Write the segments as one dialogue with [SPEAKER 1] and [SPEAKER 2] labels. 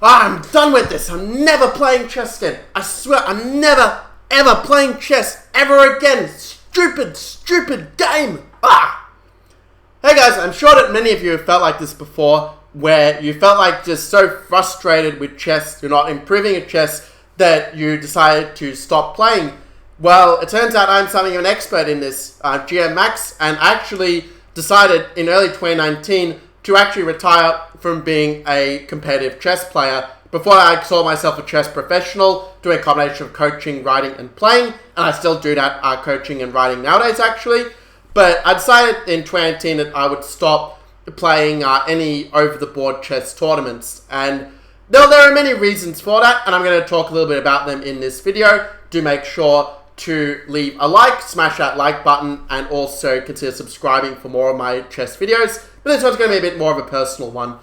[SPEAKER 1] I'm done with this. I'm never playing chess again. I swear, I'm never, ever playing chess ever again. Stupid game. Hey guys, I'm sure that many of you have felt like this before, where you felt like just so frustrated with chess, you're not improving at chess, that you decided to stop playing. Well, it turns out I'm something of an expert in this, GM Max, and actually decided in early 2019 to actually retire from being a competitive chess player. Before I saw myself a chess professional, doing a combination of coaching, writing, and playing, and I still do that coaching and writing nowadays actually. But I decided in 2018 that I would stop playing any over-the-board chess tournaments, and there are many reasons for that, and I'm going to talk a little bit about them in this video. Do make sure to leave a like, smash that like button, and also consider subscribing for more of my chess videos. But this one's going to be a bit more of a personal one.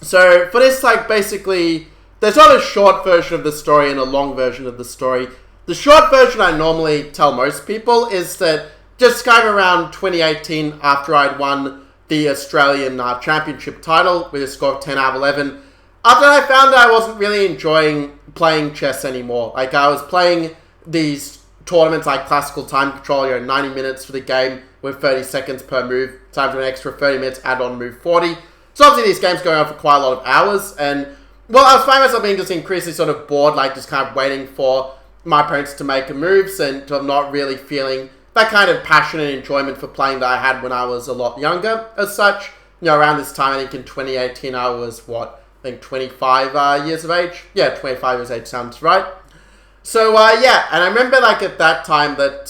[SPEAKER 1] So for this, basically, there's not a short version of the story and a long version of the story. The short version I normally tell most people is that just kind of around 2018, after I'd won the Australian Championship title with a score of 10 out of 11, after I found that I wasn't really enjoying playing chess anymore. I was playing these tournaments like classical time control, 90 minutes for the game with 30 seconds per move, time for an extra 30 minutes, add on move 40. So obviously these games going on for quite a lot of hours, and well, I was finding myself being just increasingly sort of bored, just kind of waiting for my opponents to make moves, and to not really feeling that kind of passion and enjoyment for playing that I had when I was a lot younger as such. Around this time, I think in 2018, I was, 25 years of age? Yeah, 25 years of age sounds right. So, yeah, and I remember, at that time that, it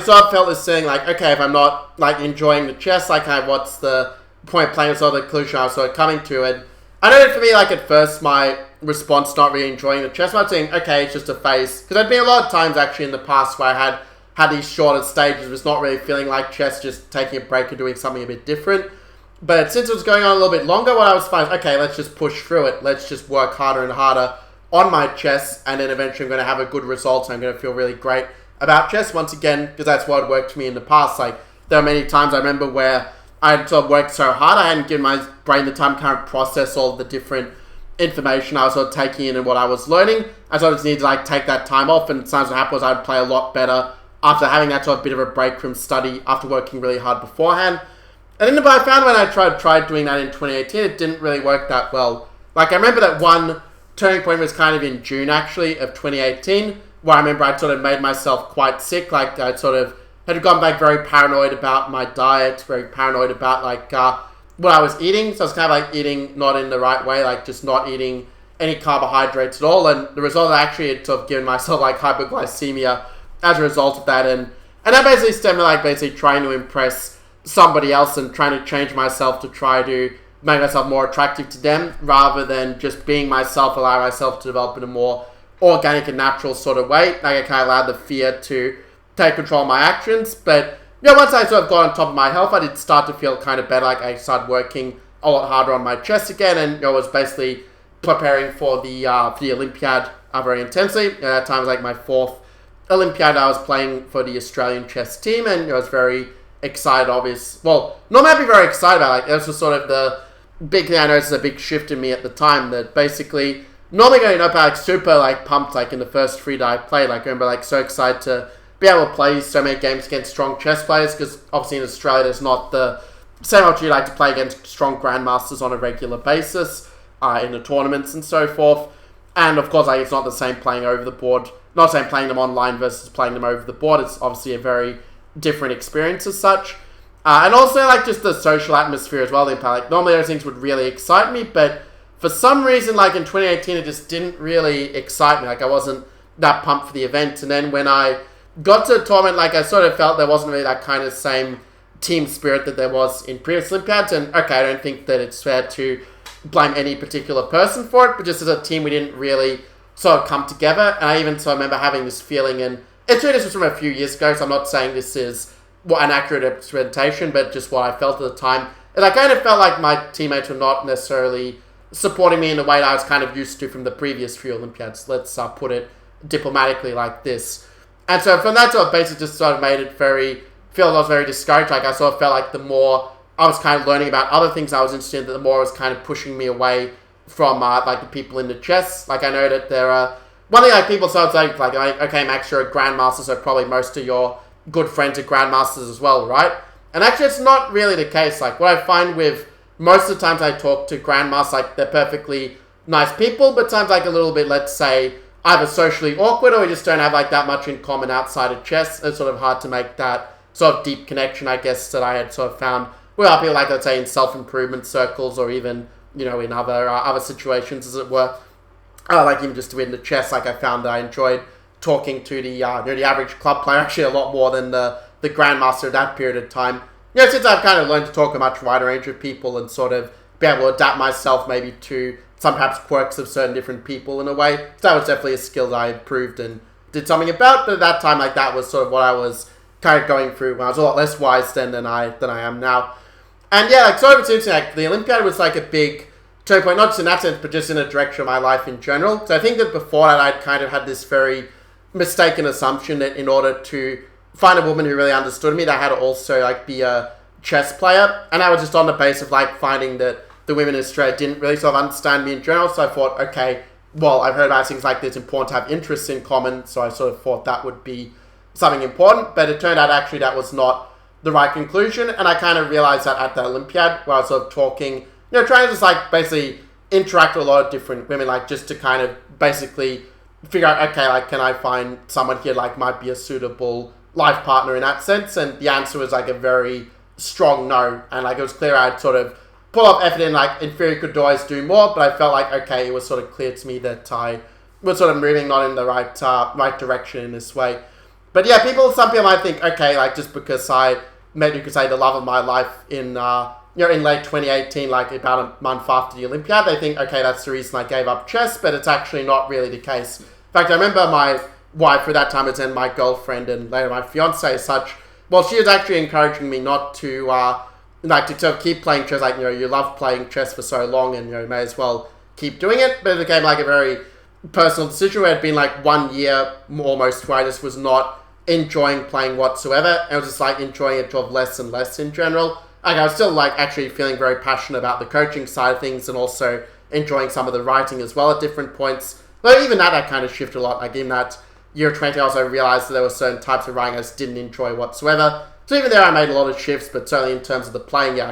[SPEAKER 1] sort of felt this thing, okay, if I'm not, enjoying the chess, what's the point of playing? Sort of the conclusion I was sort of coming to, and I know that for me, at first, my response not really enjoying the chess, I'm saying, okay, it's just a phase, because there'd been a lot of times, actually, in the past where I had these shorter stages, was not really feeling like chess, just taking a break and doing something a bit different. But since it was going on a little bit longer, what I was finding, okay, let's just push through it. Let's just work harder and harder on my chess, and then eventually I'm going to have a good result, and I'm going to feel really great about chess once again, because that's what worked for me in the past. There are many times I remember where I had sort of worked so hard, I hadn't given my brain the time to kind of process all the different information I was sort of taking in and what I was learning. I sort of just needed to take that time off, and sometimes what happened was I'd play a lot better after having that sort of bit of a break from study, after working really hard beforehand. And then I found when I tried doing that in 2018, it didn't really work that well. I remember that one turning point was kind of in June, actually, of 2018, where I remember I'd sort of made myself quite sick. I'd sort of had gone back very paranoid about my diet, very paranoid about, what I was eating. So I was kind of, eating not in the right way, just not eating any carbohydrates at all. And the result, I actually had sort of given myself, hypoglycemia as a result of that. And that basically stemmed from, basically trying to impress somebody else and trying to change myself to try to make myself more attractive to them, rather than just being myself, allow myself to develop in a more organic and natural sort of way. I kind of allowed the fear to take control of my actions. But once I sort of got on top of my health, I did start to feel kind of better. I started working a lot harder on my chess again, and was basically preparing for the Olympiad very intensely. At that time, it was my fourth Olympiad I was playing for the Australian chess team, and I was very excited, normally I'd be very excited about it. This was sort of the big thing I noticed, a big shift in me at the time, that basically, normally going up, super, pumped, in the first three that I played. I remember, so excited to be able to play so many games against strong chess players, because obviously in Australia there's not the same opportunity to play against strong grandmasters on a regular basis, in the tournaments and so forth. And of course, it's not the same playing over the board, not the same playing them online versus playing them over the board. It's obviously a very different experience as such. And also, just the social atmosphere as well. Normally those things would really excite me, but for some reason, in 2018, it just didn't really excite me. I wasn't that pumped for the event. And then when I got to the tournament, I sort of felt there wasn't really that kind of same team spirit that there was in previous Olympiads. And okay, I don't think that it's fair to blame any particular person for it, but just as a team, we didn't really sort of come together. And I even sort of remember having this feeling, and it's really, this was from a few years ago, so I'm not saying this is an accurate representation, but just what I felt at the time. And I kind of felt like my teammates were not necessarily supporting me in the way that I was kind of used to from the previous few Olympiads. Let's put it diplomatically like this. And so from that sort of basis, just sort of made it feel I was very discouraged. I sort of felt like the more I was kind of learning about other things I was interested in, the more it was kind of pushing me away from like the people into chess. Like I know that there are one thing like people start saying like okay Max, you're a grandmaster, so probably most of your good friends are grandmasters as well, right? And actually it's not really the case. Like what I find with most of the times I talk to grandmasters, like they're perfectly nice people, but sometimes like a little bit, let's say, either socially awkward or we just don't have like that much in common outside of chess. It's sort of hard to make that sort of deep connection, I guess, that I had sort of found with people like, let's say, in self-improvement circles or even, in other situations, as it were. Like even just to win the chess, like I found that I enjoyed talking to the average club player actually a lot more than the grandmaster at that period of time. Since I've kind of learned to talk to a much wider range of people and sort of be able to adapt myself maybe to some perhaps quirks of certain different people in a way. So that was definitely a skill that I improved and did something about. But at that time, like that was sort of what I was kind of going through when I was a lot less wise then than I am now. And yeah, like sort of it's interesting. Like the Olympiad was like a big turning point, not just in that sense, but just in a direction of my life in general. So I think that before that, I'd kind of had this very mistaken assumption that in order to find a woman who really understood me, that I had to also like be a chess player. And I was just on the base of like finding that the women in Australia didn't really sort of understand me in general. So I thought, okay, well, I've heard about things like this, important to have interests in common. So I sort of thought that would be something important. But it turned out actually that was not the right conclusion. And I kind of realized that at the Olympiad, where I was sort of talking, trying to just like basically interact with a lot of different women, like just to kind of basically figure out, okay, like can I find someone here like might be a suitable life partner in that sense? And the answer was like a very strong no. And like it was clear I'd sort of pull up effort in, like in theory could always do more, but I felt like, okay, it was sort of clear to me that I was sort of moving not in the right direction in this way. But yeah, some people might think, okay, like just because I met, you could say, the love of my life in late 2018, like about a month after the Olympiad, they think, okay, that's the reason I gave up chess, but it's actually not really the case. In fact, I remember my wife, for that time, was then my girlfriend and later my fiance as such, well, she was actually encouraging me not to, to sort of keep playing chess, like, you love playing chess for so long and, you may as well keep doing it. But it became like a very personal decision where it had been like 1 year almost where I just was not enjoying playing whatsoever. I was just like enjoying it sort of less and less in general. Like I was still like actually feeling very passionate about the coaching side of things and also enjoying some of the writing as well at different points. But even that, I kind of shifted a lot. Like in that year 20, I also realized that there were certain types of writing I just didn't enjoy whatsoever. So even there, I made a lot of shifts, but certainly in terms of the playing, yeah,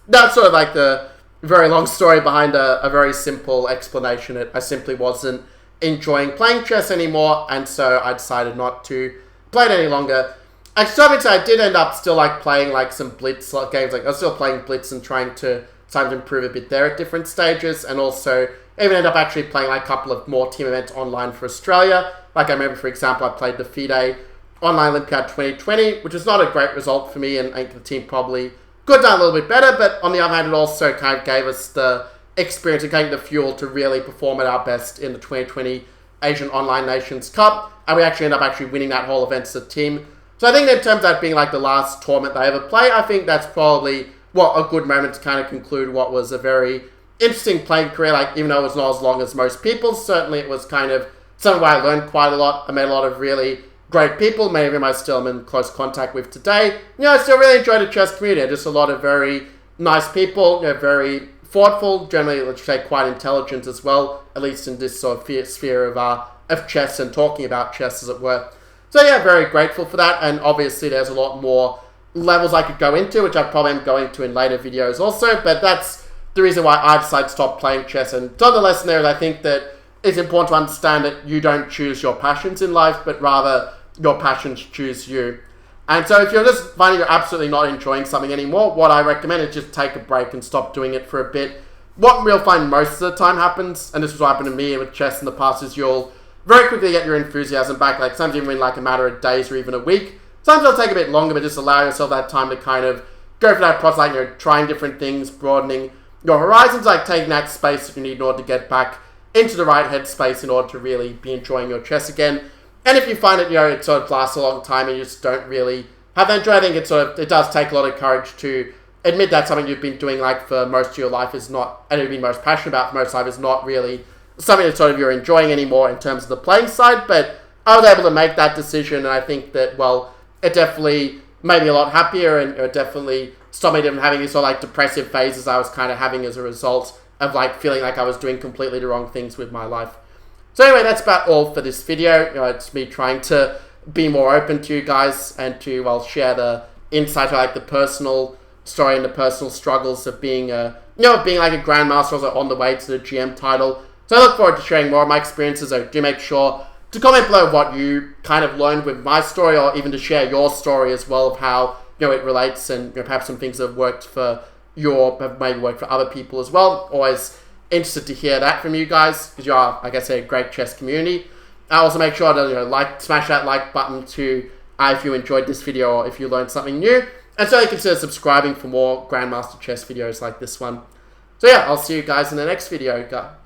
[SPEAKER 1] that's sort of like the very long story behind a very simple explanation. I simply wasn't enjoying playing chess anymore, and so I decided not to play it any longer. Actually, I did end up still like playing like some Blitz games. Like I was still playing Blitz and trying to improve a bit there at different stages, and also even end up actually playing like a couple of more team events online for Australia. Like I remember, for example, I played the FIDE Online Olympiad 2020, which was not a great result for me, and I think the team probably could have done a little bit better, but on the other hand, it also kind of gave us the experience and kind of the fuel to really perform at our best in the 2020 Asian Online Nations Cup, and we actually ended up winning that whole event as a team. So I think in terms of that being like the last tournament they ever play, I think that's probably a good moment to kind of conclude what was a very interesting playing career. Like even though it was not as long as most people, certainly it was kind of something where I learned quite a lot. I met a lot of really great people, many of whom I still am in close contact with today. I still really enjoy the chess community. Just a lot of very nice people, very thoughtful, generally, let's say, quite intelligent as well, at least in this sort of sphere of chess and talking about chess, as it were. So yeah, very grateful for that, and obviously there's a lot more levels I could go into, which I probably am going to in later videos also, but that's the reason why I decided to stop playing chess. And so the lesson there is I think that it's important to understand that you don't choose your passions in life, but rather your passions choose you. And so if you're just finding you're absolutely not enjoying something anymore, what I recommend is just take a break and stop doing it for a bit. What we'll find most of the time happens, and this is what happened to me with chess in the past, is you'll very quickly get your enthusiasm back. Like sometimes even in like a matter of days or even a week. Sometimes it'll take a bit longer, but just allow yourself that time to kind of go for that process, like trying different things, broadening your horizons, like taking that space if you need in order to get back into the right headspace in order to really be enjoying your chess again. And if you find it, it sort of lasts a long time and you just don't really have that joy, I think it does take a lot of courage to admit that something you've been doing like for most of your life is not, and you've been most passionate about for most of your life, is not really something that sort of you're enjoying anymore in terms of the playing side. But I was able to make that decision, and I think that, it definitely made me a lot happier, and definitely stopped me from having these sort of like depressive phases I was kind of having as a result of like feeling like I was doing completely the wrong things with my life. So anyway, that's about all for this video. It's me trying to be more open to you guys and to, well, share the insight of like the personal story and the personal struggles of being being like a Grandmaster, also on the way to the GM title. So I look forward to sharing more of my experiences. So do make sure to comment below what you kind of learned with my story, or even to share your story as well of how it relates, and perhaps some things that have worked for you or have maybe worked for other people as well. Always interested to hear that from you guys, because you are, like I said, a great chess community. Also make sure to smash that like button to if you enjoyed this video or if you learned something new, and certainly consider subscribing for more Grandmaster Chess videos like this one. So yeah, I'll see you guys in the next video.